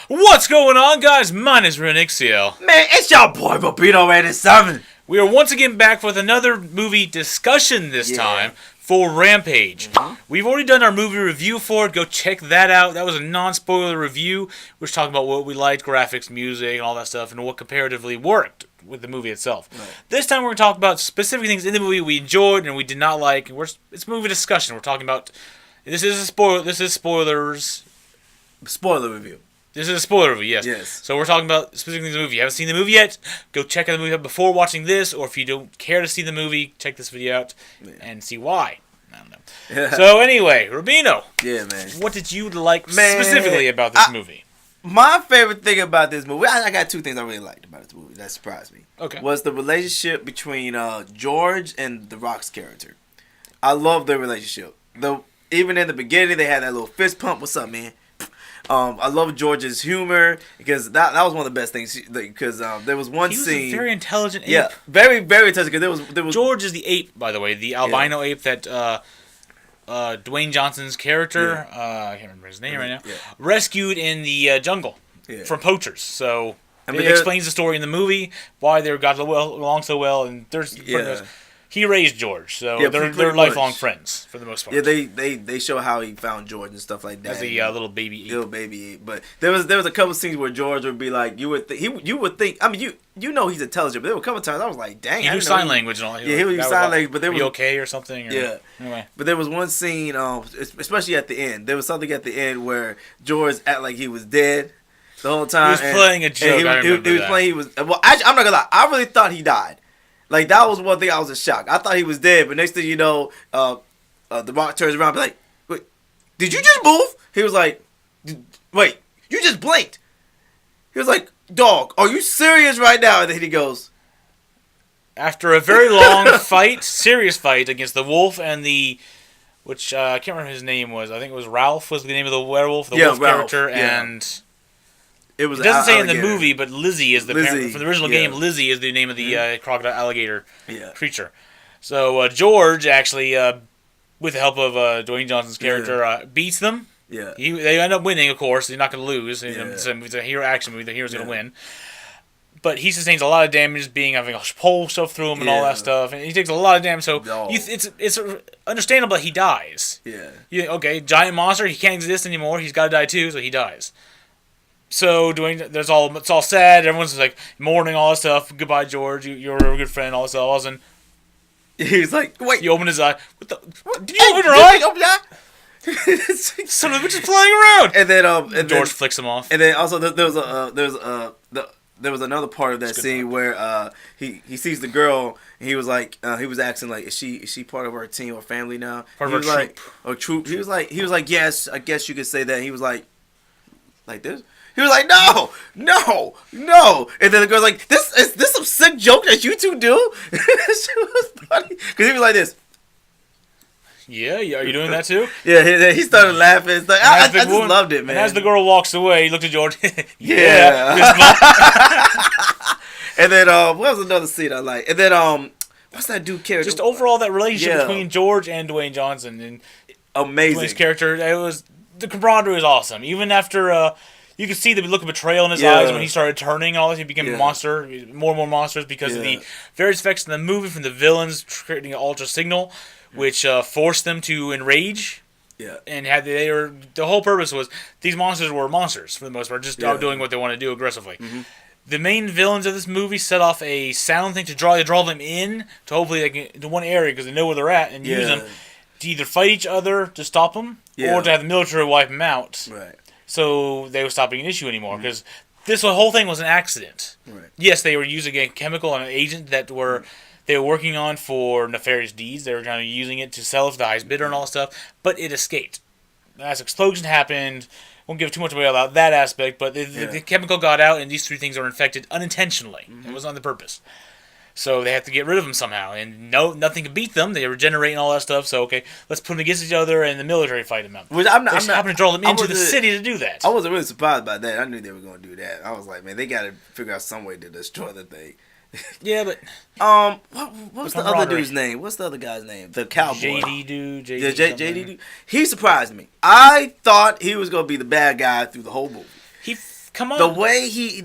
What's going on, guys? My name is Renixio. Man, it's your boy Bobito 87. We are once again back with another movie discussion this time for Rampage. We've already done our movie review for it. Go check that out. That was a non-spoiler review. We were talking about what we liked, graphics, music, and all that stuff, and what comparatively worked with the movie itself. Right. This time we're going to talk about specific things in the movie we enjoyed and we did not like. And it's movie discussion. We're talking about... This is spoilers. Spoiler review. This is a spoiler review, yes. Yes. So we're talking about specific things in the movie. If you haven't seen the movie yet, go check out the movie before watching this, or if you don't care to see the movie, check this video out and see why. I don't know. Yeah. So anyway, Rubino. Yeah, man. What did you like specifically about this movie? My favorite thing about this movie, I got two things I really liked about this movie that surprised me. Okay. Was the relationship between George and The Rock's character. I love their relationship. Even in the beginning, they had that little fist pump. What's up, man? I love George's humor because that was one of the best things. Because there was one scene. He was a very intelligent ape. Yeah, very, very intelligent. Because there was George is the ape, by the way, the albino ape that Dwayne Johnson's character, I can't remember his name right now, rescued in the jungle from poachers. So it explains the story in the movie why they got along so well, and there's he raised George, so they're lifelong friends for the most part. Yeah, they show how he found George and stuff like that. As a little baby ape. But there was a couple scenes where George would be like, you would think. I mean, you know he's intelligent, but there were a couple times I was like, dang. He knew sign language and all. Yeah, he would use sign language, but there was okay or something. Or, anyway. But there was one scene, especially at the end. There was something at the end where George acted like he was dead the whole time. He was playing a joke. Well, actually, I'm not gonna lie. I really thought he died. Like, that was one thing I was in shock. I thought he was dead, but next thing you know, The Rock turns around and be like, wait, did you just move? He was like, wait, you just blinked. He was like, dog, are you serious right now? And then he goes... After a very long serious fight against the wolf and which I can't remember his name was. I think it was Ralph was the name of the werewolf, wolf Ralph, character, and... It doesn't say in the movie, but Lizzie is the parent. From the original game, Lizzie is the name of the crocodile alligator creature. So George actually, with the help of Dwayne Johnson's character, beats them. Yeah. They end up winning, of course. They're not going to lose. It's a hero action movie. The hero's going to win. But he sustains a lot of damage, having a pole shoved through him and all that stuff, and he takes a lot of damage. So it's understandable that he dies. Yeah. Okay, giant monster. He can't exist anymore. He's got to die too, so he dies. So it's all sad. Everyone's like mourning all that stuff. Goodbye, George. You're a good friend. All this stuff. All of a sudden, he's like, wait. He opened his eye. Did you open your eye? Open your eye? Son of a bitch is flying around. And then George flicks him off. And then also there was another part of that scene where he sees the girl. And he was like he was asking like, is she part of our team or family now? Part of our troop. Or troop. He was like yes, I guess you could say that. He was like this. He was like, no. And then the girl's like, is this some sick joke that you two do? It was funny. Because he was like this. Yeah, are you doing that too? Yeah, he started laughing. It's like, I just loved it, man. And as the girl walks away, he looked at George. Yeah. And then, what was another scene I like? And then, what's that dude character? Just overall, that relationship between George and Dwayne Johnson. And amazing. Dwayne's character, the camaraderie was awesome. Even after... you could see the look of betrayal in his eyes when he started turning and all this. He became a monster, more and more monsters because of the various effects in the movie from the villains creating an ultra signal, which forced them to enrage. Yeah. And the whole purpose was these monsters were monsters for the most part, just doing what they want to do aggressively. Mm-hmm. The main villains of this movie set off a sound thing to draw them in to hopefully into one area because they know where they're at and use them to either fight each other to stop them or to have the military wipe them out. Right. So they were stopping an issue anymore because this whole thing was an accident. Right. Yes, they were using a chemical and an agent that they were working on for nefarious deeds. They were kind of using it to sell it to the highest bidder and all that stuff, but it escaped. As explosion happened, won't give too much away about that aspect, but the chemical got out and these three things are infected unintentionally. Mm-hmm. It was on the purpose. So they have to get rid of them somehow, and nothing could beat them. They regenerate and all that stuff. So let's put them against each other, and the military fight them out. Which I'm not to draw them into the city to do that. I wasn't really surprised by that. I knew they were going to do that. I was like, man, they got to figure out some way to destroy the thing. Yeah, but what's the other dude's name? What's the other guy's name? The cowboy. JD dude. JD dude. He surprised me. I thought he was going to be the bad guy through the whole movie. come on. The way he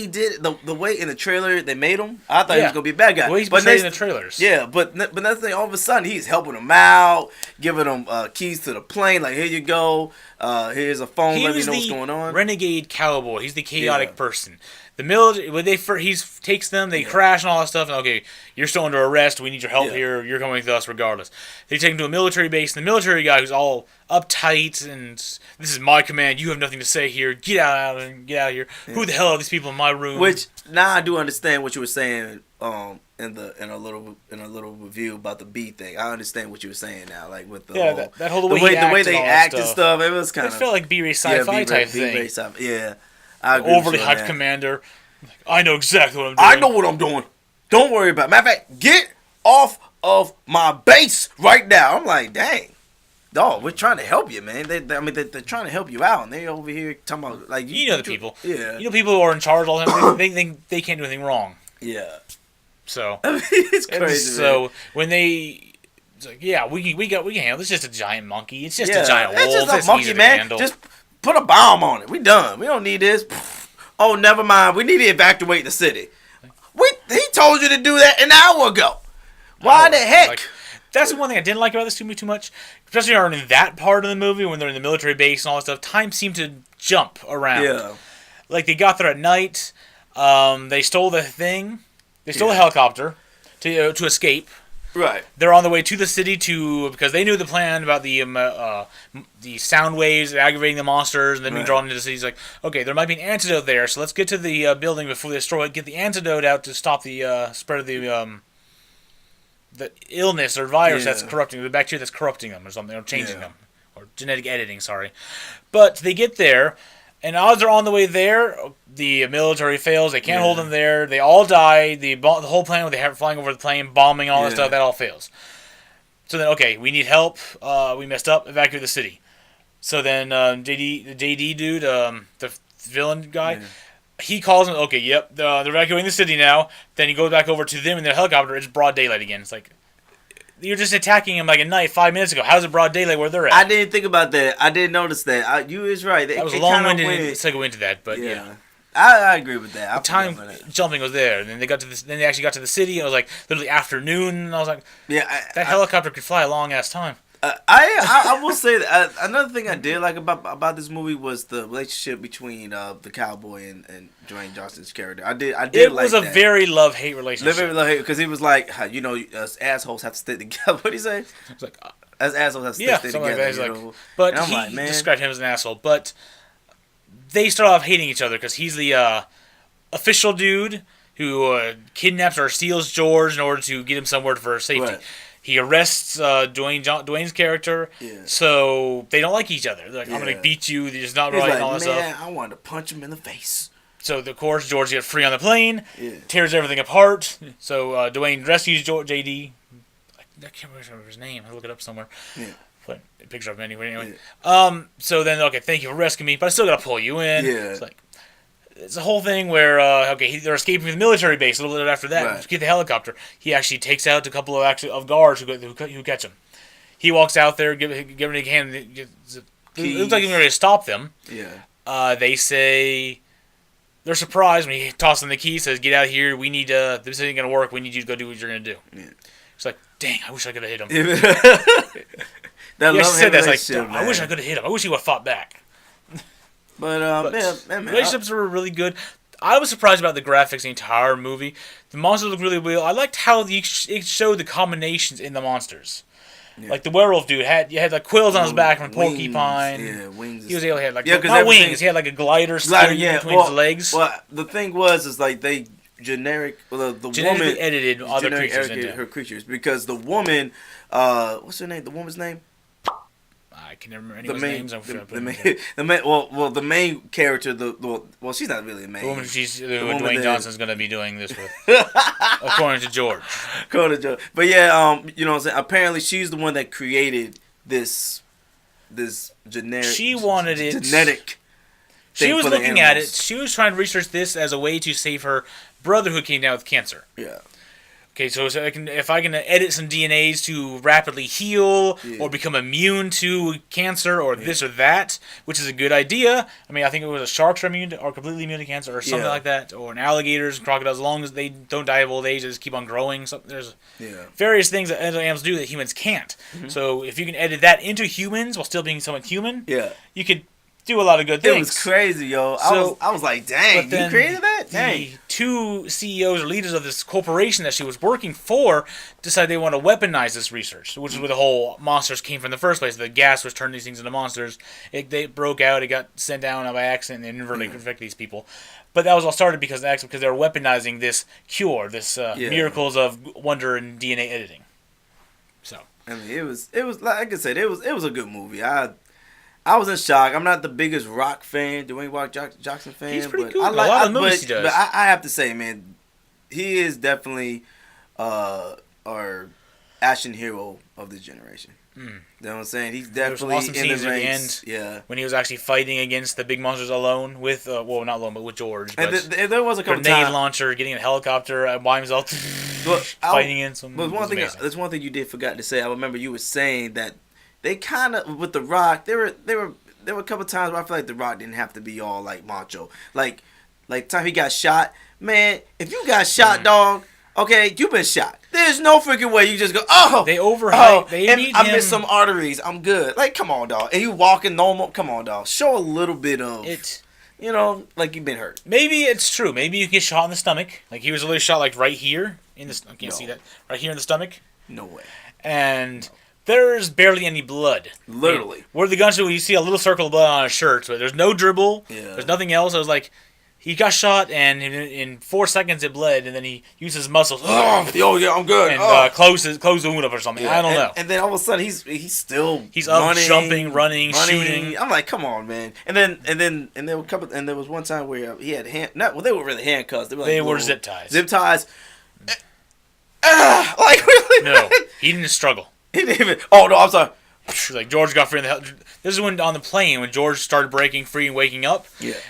did the way in the trailer they made him, I thought he was gonna be a bad guy. The way he's portrayed in the trailers. Yeah, but that's the thing. All of a sudden, he's helping him out, giving him keys to the plane. Like, here you go. Here's a phone. Let me know what's going on. Renegade cowboy. He's the chaotic person. The military, when he takes them, they crash and all that stuff. And okay, you're still under arrest. We need your help here. You're coming with us regardless. They take him to a military base, and the military guy who's all uptight and this is my command. You have nothing to say here. Get out of here. Yeah. Who the hell are these people in my room? Which now I do understand what you were saying. In a little review about the B thing, I understand what you were saying now. Like with the the way they act and stuff. It was kind of felt like B-rated sci-fi type thing. Yeah. Overly hyped commander. I know exactly what I'm doing. I know what I'm doing. Don't worry about it. Matter of fact, get off of my base right now. I'm like, dang. Dog, we're trying to help you, man. They're trying to help you out, and they over here talking about like you know the people. Yeah. You know people who are in charge all the time. They think they can't do anything wrong. Yeah. So it's crazy. So when they. It's like, yeah, we can handle. It's just a giant monkey. It's just a giant wolf. It's just a monkey, man. Just put a bomb on it. We done. We don't need this. Oh, never mind. We need to evacuate the city. He told you to do that an hour ago. Why the heck? Like, that's the one thing I didn't like about this too much. Especially in that part of the movie when they're in the military base and all that stuff. Time seemed to jump around. Yeah. Like they got there at night. They stole the thing. They stole a helicopter to escape. Right. They're on the way to the city because they knew the plan about the sound waves aggravating the monsters and then being drawn into the city. It's like, okay, there might be an antidote there, so let's get to the building before they destroy it. Get the antidote out to stop the spread of the illness or virus that's corrupting the bacteria that's corrupting them or something or changing them or genetic editing. Sorry, but they get there. And odds are on the way there, the military fails. They can't hold them there. They all die. The whole plan where they have flying over the plane, bombing, all that stuff, that all fails. So then, okay, we need help. We messed up. Evacuate the city. So then the JD dude, the villain guy, he calls him, okay, yep, they're evacuating the city now. Then he goes back over to them in their helicopter. It's broad daylight again. It's like, you're just attacking him like at night 5 minutes ago. How's it broad daylight where they're at? I didn't think about that. I didn't notice that. You is right. That was a long-winded segue into that, but I agree with that. The time jumping was there, and then they actually got to the city. And it was like literally afternoon, and I was like, that helicopter could fly a long ass time. I will say that another thing I did like about this movie was the relationship between the cowboy and Dwayne Johnson's character. I did it like was a very love-hate relationship. Very love-hate because he was like, us assholes have to stick together. What did he say? It's like as assholes have to stick together. Like but he described him as an asshole. But they start off hating each other because he's the official dude who kidnaps or steals George in order to get him somewhere for safety. Right. He arrests Dwayne's character, so they don't like each other. They're like, I'm going to beat you, you're just not right, and all that stuff. I wanted to punch him in the face. So, of course, George gets free on the plane, tears everything apart. So, Dwayne rescues JD. I can't remember his name. I'll look it up somewhere. Yeah. Put a picture of him anyway. So then, okay, thank you for rescuing me, but I still got to pull you in. Yeah. It's a whole thing where they're escaping from the military base a little bit after that. To get the helicopter, he actually takes out a couple of guards who catch him. He walks out there, give him a hand. It looks like he's ready to stop them. Yeah. They say they're surprised when he tosses them the key. Says, "Get out of here. We need this isn't gonna work. We need you to go do what you're gonna do." Yeah. It's like, dang, I wish I could have hit him. I wish I could have hit him. I wish he would have fought back. But relationships were really good. I was surprised about the graphics the entire movie. The monsters looked really real. I liked how it showed the combinations in the monsters. Yeah. Like the werewolf dude had like quills on his back from porcupine. Yeah, wings. He was able to have not wings. He had like a glider between his legs. Well, the thing was like they the woman edited other creatures into her creatures because the woman, what's her name? The woman's name. I can never remember anyone's names. The main character, she's not really a main. The woman Dwayne Johnson's going to be doing this with, according to George. But yeah, you know what I'm saying? Apparently she's the one that created this generic. She wanted it. Genetic. She was looking at it. She was trying to research this as a way to save her brother who came down with cancer. Yeah. Okay, so if I can edit some DNAs to rapidly heal Yeah. or become immune to cancer or this or that, which is a good idea. I mean, I think it was a sharks are immune to, or completely immune to cancer or something like that, or an alligators, crocodiles. As long as they don't die of old age, they just keep on growing. So there's various things that other animals do that humans can't. So if you can edit that into humans while still being somewhat human, you could do a lot of good things. It was crazy, yo. I was like, dang, you created that? Dang. The two CEOs or leaders of this corporation that she was working for decided they want to weaponize this research, which is where the whole monsters came from in the first place. The gas was turning these things into monsters. They broke out. It got sent down by accident and inadvertently infected these people. But that was all started because they were weaponizing this cure, this miracles of wonder and DNA editing. So I mean, it was like I said, it was a good movie. I was in shock. I'm not the biggest Rock fan, Dwayne Rock Johnson fan. He's pretty but cool. I like a lot of movies he does. But I have to say, man, he is definitely our action hero of this generation. You know what I'm saying? He's definitely awesome in the scenes at the ranks. end when he was actually fighting against the big monsters alone with, not alone, but with George. And there was a couple grenade launcher, getting a helicopter by himself, fighting in some. But there's one thing you did forgot to say. I remember you were saying that they kind of with the Rock. There were a couple times where I feel like the Rock didn't have to be all like macho. Like time he got shot. Man, if you got shot, dog. Okay, you been shot. There's no freaking way you just go, They overhype. I missed some arteries. I'm good. Like, come on, dog. And you walking normal. Come on, dog. Show a little bit of it. You know, like you've been hurt. Maybe it's true. Maybe you get shot in the stomach. Like he was literally shot like right here in the. I can't see that. Right here in the stomach. No way. And there's barely any blood. Literally. Where the gunshot, you see a little circle of blood on his shirt, but there's no dribble. There's nothing else. I was like. He got shot, and in 4 seconds it bled, and then he used his muscles. Oh yeah, I'm good. And closed the wound up or something. I don't know. And then all of a sudden he's still up, running, jumping, running, shooting. I'm like, come on, man. And there was one time where he had they were really handcuffs. They were zip ties. Zip ties. Like really? No, he didn't struggle. He didn't even. Oh no, I'm sorry. Like George got free in the hell. This is when on the plane when George started breaking free and waking up.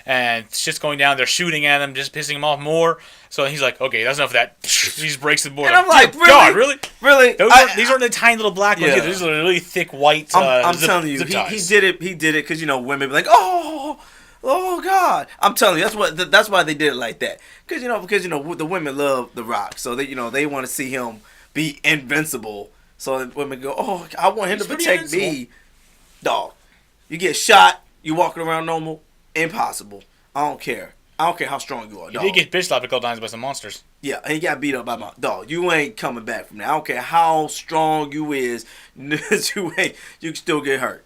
And shit's going down. They're shooting at him, just pissing him off more. So he's like, okay, that's enough of that. He just breaks the board. And I'm like, really? God, really? Really? These aren't the tiny little black ones. These are really thick white. I'm telling you, he did it. He did it because women be like, oh God. I'm telling you, that's why they did it like that. Because the women love The Rock, so they want to see him be invincible. So women go, oh, I want him to protect me. Dog, you get shot, you walking around normal, impossible. I don't care how strong you are, dog. He did get bitch slapped a couple times by some monsters. Yeah, and he got beat up by my dog. You ain't coming back from that. I don't care how strong you is, you can still get hurt.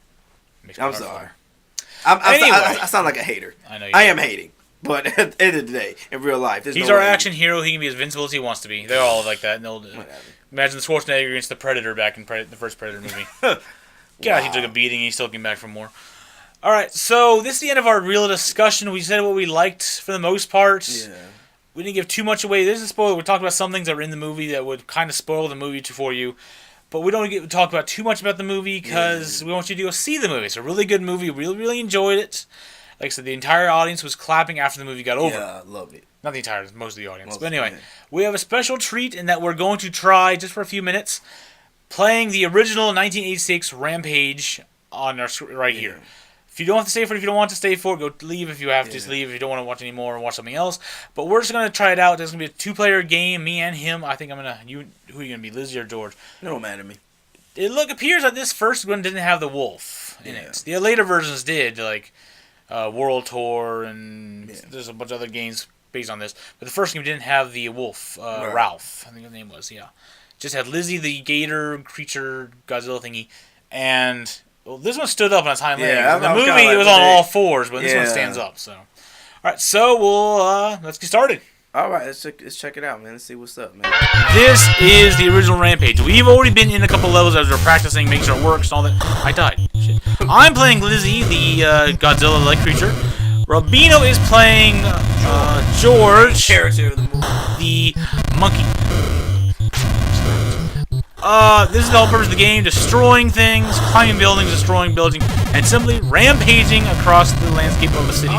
I'm sorry. I sound like a hater. I know. I am hating. But at the end of the day, in real life, he's our action hero. He can be as invincible as he wants to be. They're all like that. Imagine Schwarzenegger against the Predator back in the first Predator movie. God, he took a beating and he still came back for more. All right, so this is the end of our real discussion. We said what we liked for the most part. Yeah. We didn't give too much away. This is a spoiler. We talked about some things that were in the movie that would kind of spoil the movie for you. But we don't get to talk about too much about the movie because we want you to go see the movie. It's a really good movie. We really enjoyed it. Like I said, the entire audience was clapping after the movie got over. Yeah, I loved it. Not the entire, most of the audience. But anyway, we have a special treat in that we're going to try, just for a few minutes, playing the original 1986 Rampage on our right here. If you don't have to stay for it, if you don't want to stay for it, go leave if you have to. Just leave if you don't want to watch anymore or watch something else. But we're just going to try it out. There's going to be a two-player game, me and him. I think I'm going to... Who are you going to be, Lizzie or George? No, don't matter to me. It appears that this first one didn't have the wolf in it. The later versions did, like World Tour, and there's a bunch of other games based on this. But the first game didn't have the wolf, Ralph, I think his name was, Just had Lizzie, the gator creature, Godzilla thingy, and this one stood up on its hind legs. In the movie, it was on all fours, but this one stands up. So, all right, so we'll let's get started. All right, let's check it out, man. Let's see what's up, man. This is the original Rampage. We've already been in a couple levels as we're practicing, making sure it works and all that. I died. Shit. I'm playing Lizzie, the Godzilla-like creature. Rabino is playing George, character of the movie, the monkey. This is the whole purpose of the game: destroying things, climbing buildings, destroying buildings, and simply rampaging across the landscape of a city.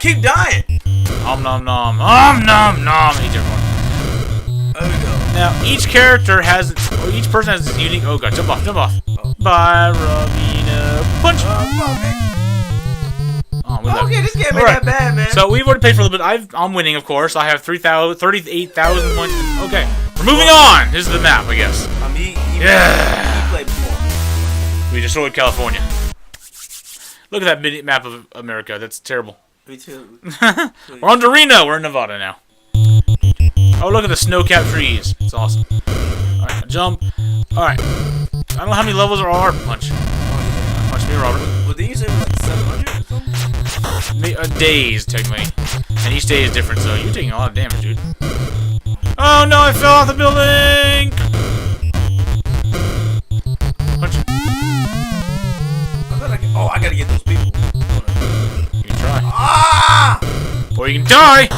Keep dying. Om nom nom. Om nom nom. Hey, everyone. There we go. Now, each character has, or each person has its unique. Oh god, jump off, jump off. Oh. Bye, Ravina. Punch. Oh, we left. Okay, this game ain't Alright. that bad, man. So we've already played for a little bit. I'm winning, of course. I have 38,000 points. Okay, we're moving on. This is the map, I guess. He played before. We destroyed California. Look at that mini map of America. That's terrible. Me too. We're on to Reno. We're in Nevada now. Oh, look at the snow-capped trees. It's awesome. Alright, jump. Alright. I don't know how many levels there are. Punch. Punch me, Robert. Well, did you say it was like 700 or something? Days, technically. And each day is different, so you're taking a lot of damage, dude. Oh, no, I fell off the building! Punch. I gotta get those people. You can try. Ah! Or you can die!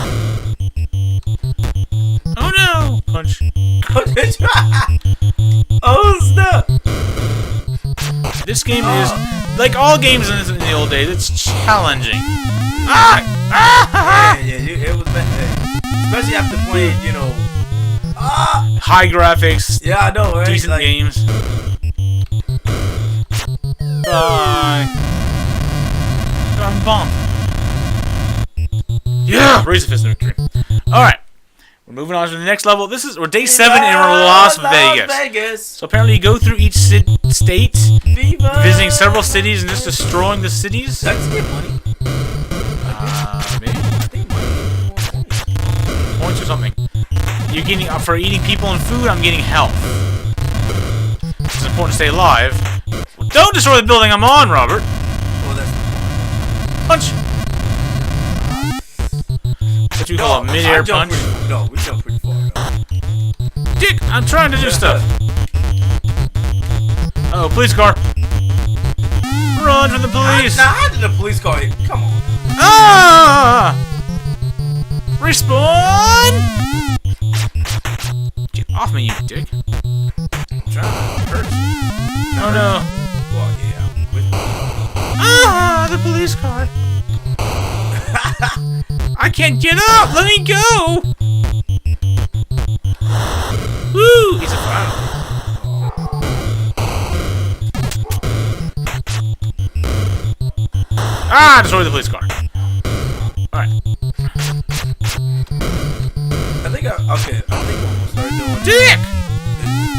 Oh, no! Punch. Oh, snap! This game is, like all games in the old days, it's challenging. Ah! Ah! Yeah, it was bad. Especially after playing, High graphics, Yeah, I know, right? decent games. Bye. I'm bombed. Yeah! Raise the fist of victory. Alright. We're moving on to the next level. We're day 7 and we're in Las Vegas. So apparently you go through each state, Viva! visiting several cities and just destroying the cities. Let's get money. Maybe. Points or something. You're getting, for eating people and food, I'm getting health. It's important to stay alive. Well, don't destroy the building I'm on, Robert. Well, that's Punch. What you call a mid-air punch? No, we jump pretty far. Dick, I'm trying to do stuff. Oh, police car. Run from the police. How did the police car hit? Come on. Ah! Respawn! Get off me, you dick. I'm trying to hurt you. Oh no. Well, yeah. Ah, the police car. I can't get up! Let me go! Woo! He's a fire. Ah! Destroy the police car. Alright. I think I'm gonna start doing Dick!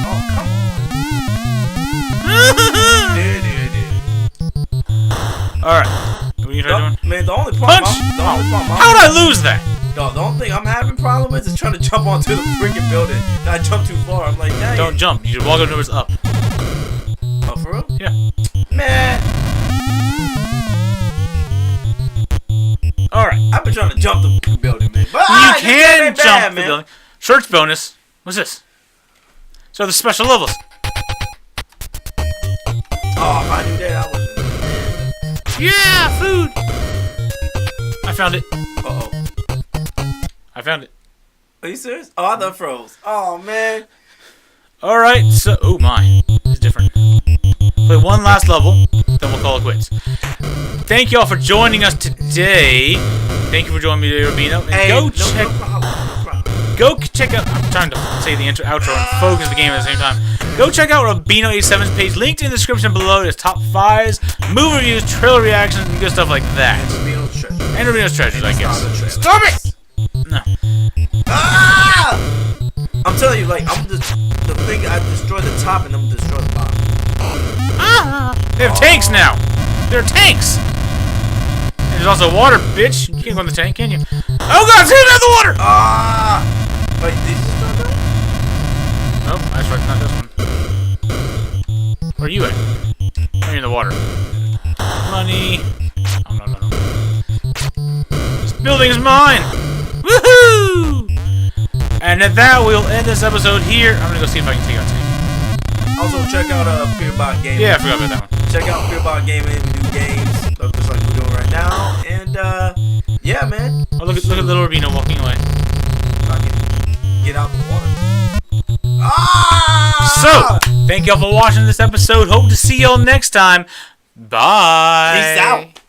Oh, come on. Alright. What are you trying to do? Man, the only Punch! problem How did I lose that? the only thing I'm having problem with is trying to jump onto the freaking building. And I jump too far. I'm like, dang. Don't jump. You should walk up numbers up. Oh, for real? Yeah. Man. Alright. I've been trying to jump the building, man. But You this game can ain't jump bad, the man. building. Search bonus. What's this? So the special levels. Oh, if I knew that, I would. Yeah, food. I found it. Uh-oh. I found it. Are you serious? Oh, I thought froze. Oh, man. All right. So, oh my, this is different. Play one last level, then we'll call it quits. Thank you all for joining us today. Thank you for joining me today, Rubino. And Hey, go no check. problem. Go check out. I'm trying to say the intro, outro, and focus the game at the same time. Go check out Rubino87's page, linked in the description below. His top 5s, movie reviews, trailer reactions, and good stuff like that. And Rubino's treasures, I guess. Stop it! No. Ah! I'm telling you, like, the thing, I destroy the top and I'm gonna destroy the bottom. Ah! They have tanks now. They're tanks. And there's also water, bitch. You can't go in the tank, can you? Oh god, it's hitting out the water! Ah! Wait, did you start that? Nope, that's right, not this one. Where are you at? You're in the water. Money. Oh, no. This building is mine! Woohoo! And at that, we'll end this episode here. I'm gonna go see if I can take out tank. Also, check out Fearbot Gaming. Yeah, I forgot about that one. Check out Fearbot Gaming. We do games, just like we're doing right now. And, yeah, man. Oh, look at little Rubino walking away. I can get out the water. Ah! So, thank y'all for watching this episode. Hope to see y'all next time. Bye. Peace out.